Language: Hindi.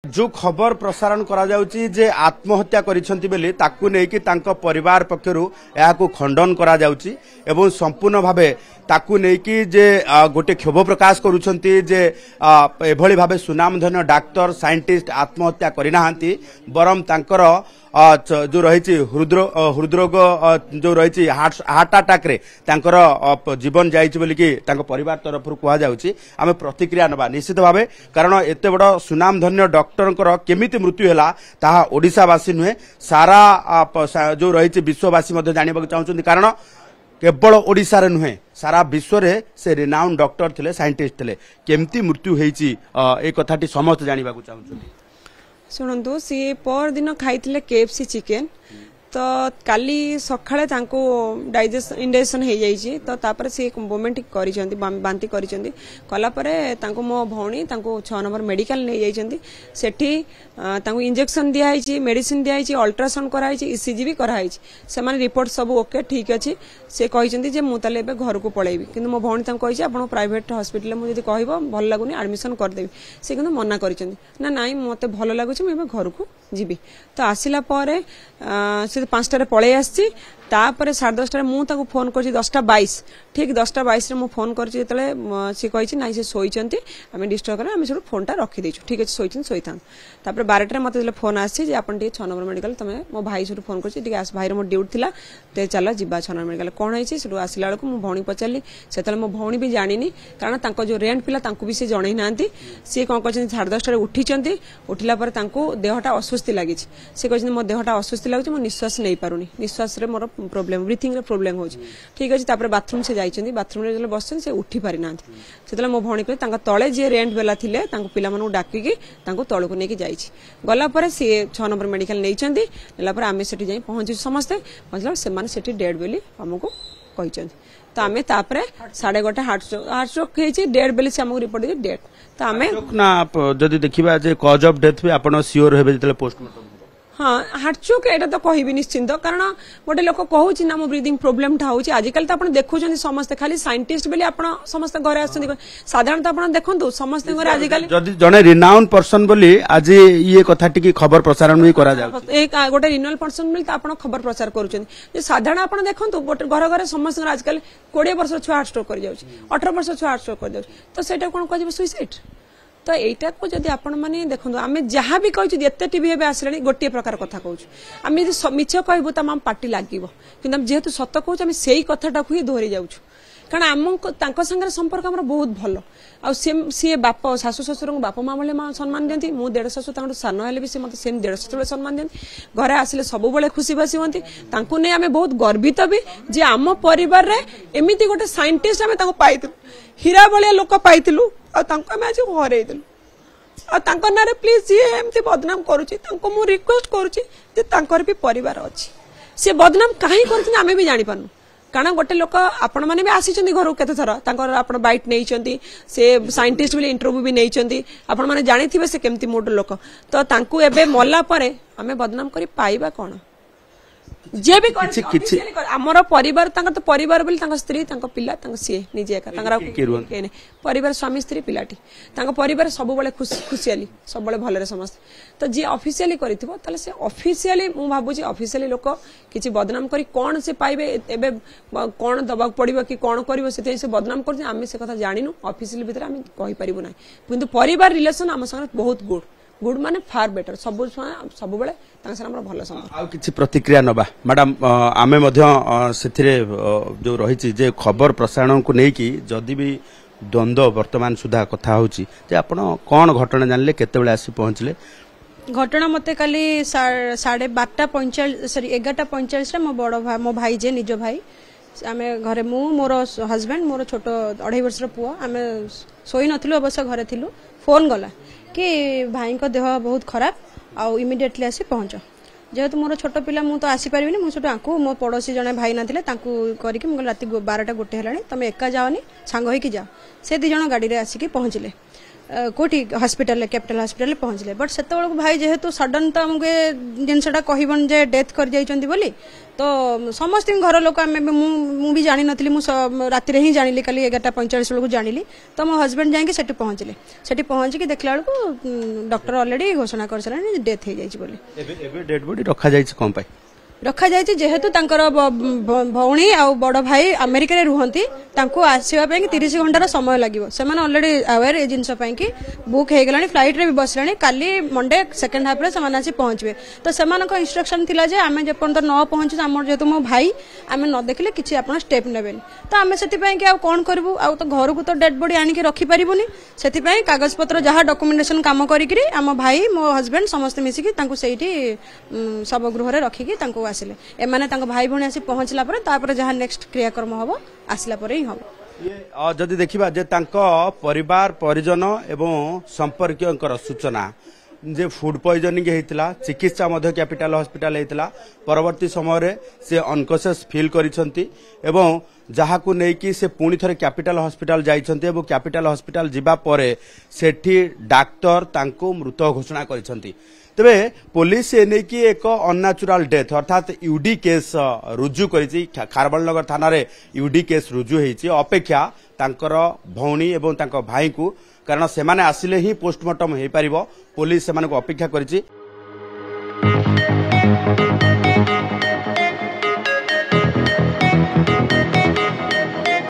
जो खबर प्रसारण करा जाउची जे आत्महत्या करिसंती बेली ताकू नेकी तांको परिवार पक्षरु याकू खंडन करा जाउची एवं संपूर्ण भाबे ताकू नेकी जे गोटे क्षोभ प्रकाश करूछंती जे एभली भाबे सुनामधन्य डाक्टर साइंटिस्ट आत्महत्या करिनाहांती बरम तांकर जो रही हृदरोग जो रही हार्ट अटैक रे तांकर जीवन जाइछि बोली कि तांको परिवार तरफ कहा जाउछि आमे प्रतिक्रिया नबा निश्चित भाबे कारण एते बड़ सुनामधन्य डॉक्टर केमिति मृत्यु हैला ताहा ओडिसावासी नुहे सारा जो रही विश्ववासी मध्ये जानिबाक चाहुछन्ती कारण केवल ओडिसा रे नुहे सारा विश्व रे से रिनाउन डॉक्टर थिले साइंटिस्ट थिले केमिति मृत्यु हेछि ए कथाटी समस्त जानिबाक चाहुछन्ती। शुणु सी पर दिन खाई केएफसी चिकेन तो काली सकाळे तांको इंडाइजेशन हो जाइए तो तापर सी वोमिट करिसेंती बांती करिसेंती कला परे तांको मो भौणी तांको 6 नंबर मेडिकल ले जाइसेंती सेठी तांको इंजेक्शन दिया है मेडिसिन दिया है अल्ट्रासाउंड कराई ईसीजी भी कराई से माने रिपोर्ट सब ओके ठीक अच्छी से कहिसेंती जे मु ताले घर को पळेबी किंतु मो भौणी तांको कहिसे आपण प्राइवेट हॉस्पिटल मु जदी कहबो भल लागुनी एडमिशन कर देबी से किंतु मना करिसेंती ना नाई मते भल लागुची मैं घर को जीबी तो आसिला परे से 5टारे पळै आसी तापर 10:30 मुझे फोन कर 10:22 ठीक 10:22 मु फोन कर सी कही ना से शोचंती आम डिस्टर्ब करें आम सब फोनटा रखीदेचु ठीक अच्छे शोचन शोता तापर 12टारे मत फोन आसी आपन 6 नंबर मेडिकल तुम मो भाई सब फोन कर भाई मो ड्यूटी था ते चल जीवा 6 नंबर मेडिकल कौन है आसला बेलू मो भौणी पचारि से मो भौणी भी जानी कारण जो रेंट पिला भी सी जन ना सी कौन कर 10:30 उठी उठला देहटा अस्वस्थ लगी सी कह मो देहटा अस्वस्थ लगे मो निश्वास नहीं पारुनी निश्वास मोर प्रॉब्लम ब्रीथिंग रे प्रॉब्लम हो ठीक अच्छे तापर बाथरूम से जाइछन्ती बाथरूम रे बस से उठी पारि ना से मो भौणी कहले तले जी रेंट बेला थिले पिला मानू डाकिकी तल को लेकिन जाइछि गला परे सी 6 नंबर मेडिकल नैचन्ती नेला परे आमे सेठी जाई पहुंची समस्ते पहुंचला से माने सेठी डेड बेली हमको कहिछन्ती तो आमे तापरे 1:30 हार्ट स्ट्रोक हेछि डेड बेली से हमको रिपोर्ट दे डेड तो आमे ना जदी देखिबा जे कॉज ऑफ डेथ भी आपण श्योर हेबे जतले पोस्टमार्टम हाँ हार्टचोक एटा तो कहबी निश्चिंत कारण गोटे लोक कहूँ ना मो ब्रीदिंग प्रोब्लेम होची आजिकल तो आप देखुं समस्ते खाली साइंटिस्ट बेली आप समस्त घरे आसछन्ती साधारण तो आप देखु समस्त घरे आजिकल जदी जने रिनाउन पर्सन बोली आज ये कथा टिकी खबर प्रसारण भी करा जाउ एक गोटे रिनाउन पर्सन बोली आप खबर प्रचार करूछन्ती साधारण आप देखु गोटे घर घर समस्त आजिकल 20 वर्ष छुआ हार्ट स्ट्रोक कर जाउछि 18 वर्ष छुआ हार्ट स्ट्रोक कर जाउछि तो सेटा कोन कहबो सुइसाइड तो यहीटा को जब आपण मैंने देखो आम जहाँ भी कहूँ एत टीवी एवं आसला गोटे प्रकार कथा कहूँ आम मिछ कहूँ तो आम पार्टी लगे कि जेहेतु सत कहूँ आम से कथाटा ही दोहरी जाऊँ कारण आम सागर संपर्क आम बहुत भल आ सी बाप शाशु शशुर बापा माँ भाई सम्मान दिखती मु देढ़ शाशु सान हेल्ले भी सी मतलब सेम देढ़ शाशु सम्मान दिखती घरे आसिले सब खुशी बासी हमें नहीं आम बहुत गर्वित भी जे आम परिवार एमती गोटे साइंटिस्ट आम पाइलु हीरा भाया लोक पाइलु आज हरइलु ना प्लीज जी एमती बदनाम करुच्ची रिक्वेस्ट करुच्ची भी परिवार अच्छी सी बदनाम कहीं करें भी जापारू कारण गोटे लोक आपण मैंने भी आसी घर केत थर आप बैट नहीं से साइंटिस्ट भी इंटरव्यू भी नहीं आपण मैंने जानी से केमती मोड लोक तो एबे मल्ला परे आमे बदनाम करी पाइबा कौन जे भी आमर परिवार तो परिवार बोली स्त्री पिला सी निजे एका परिवार स्वामी स्त्री पिलाटी परिवार सब खुशियाली सब भले समस्त तो जी ऑफिशियली करिथिबो से ऑफिशियली मु भाबुची ऑफिशियली लोक किछि बदनाम करी कौन से पाइबे एबे कौन दबाक पड़िबो कि कौन करिवो से बदनाम कर आम से कथा जानिनु ऑफिशियली भीतर आम कहि परिबो नै किंतु परिवार रिलेशन आम संगे बहुत गुड माने फार बेटर सब बेले भल संपर्क प्रतिक्रिया नबा मैडम आमे जो रही जे खबर प्रसारण को लेकिन जदि भी द्वंद्व वर्तमान सुधा कथा होची जे आपण कौन घटना जानले केते बेले आसी पहुंचले घटना मते काली 12:45 सॉरी 11:45 मो बड़ भाई मो भाई जे निज भाई आम घरे मु मोर हजबैंड मोर छोट 2.5 वर्ष पुआ आम शोई नथिलु अवश्य घरे थिलु फोन गला कि भाई को देह बहुत खराब आउ इमिडिएटली आसी पहुंच जेहेतु मोर छोट पिला मु तो आसी परिबिनी मु छोट आंकु मो पड़ोसी जने भाई नाथिले तांकु करिकि मु राति 12टा गोटे हेलानी तमे एका जाओनी सांग होई कि जा से 2 जण गाड़ी रे आसी कि पहुंचले कोठी हॉस्पिटल कैपिटल हॉस्पिटल पहुंचले बट से भाई जेहेतु सडन तो आमके जिनसटा कहबन जे डेथ कर जाइछंती बोली तो समस्त घर लोक आम मु भी जानी नथली मु राति रे ही जानिली खाली 11:45 बेलू जानिली तो मो हस्बैंड जाके सेठी पहुंचले सेठी पहुंच के देखला बेलू डॉक्टर ऑलरेडी घोषणा कर सलानी डेथ हो जाइछ बोली एबे डेड बॉडी रखा जाइछ कोन पाई रखा जाइए जेहेतु तांकर भौणी आ बड़ भाई अमेरिका रे रुहंती तांको आसीबा पई 30 घंटार समय लागिवो सेमान ऑलरेडी अवेयर ए जिंस पई कि बुक हे गेलानी फ्लाइट रे भी बसलानी काली मंडे सेकंड हाफ रे समान आसी पहुंचबे तो सेमान को इंस्ट्रक्शन थिला जे आमे जे पर्यंत न पहुंचु हमर जेतु मो भाई आमे न देखले किछि आपण स्टेप नेबेनी तो आमे सेति पई कि आ कोन करबु आ तो घर को तो डेड बॉडी आनी के रखी परिबुनी सेति पई कागज पत्र जहा डॉक्यूमेंटेशन काम करिकरी आम भाई मो हस्बैंड समस्त मिसी कि तांको सेठी सब गृह रे रखी कि तांको आसिले एमाने तांको भाई भणी आसी पहुंचला पर तापर जहा नेक्स्ट क्रियाक्रम हबो आसिला पर ही हबो जदि देखिबा जे तांको परिवार परिजन एवं संपर्कियंकर सूचना जे फूड पॉइजनिंग हेतिला चिकित्सा मध्य कैपिटल हॉस्पिटल हेतिला परवर्ती समय रे से अनकॉन्शियस फील करिसंती एवं जहाकू नै कि से पुणी थरे कैपिटल हॉस्पिटल जाइछंती एवं कैपिटल हॉस्पिटल जिबा परे सेठी डाक्टर तांको मृत घोषणा करिसंती तेबे पुलिस एने की एक अननेचुरल डेथ अर्थात यूडी केस रुजु करिछि खारबलनगर थाना रे यूडी केस रुजु हेछि अपेक्षा तांकर भौणी एवं तांकर भाई को कारण से माने आसिले ही पोस्टमार्टम हे परिबो पुलिस से माने को अपेक्षा करिछि।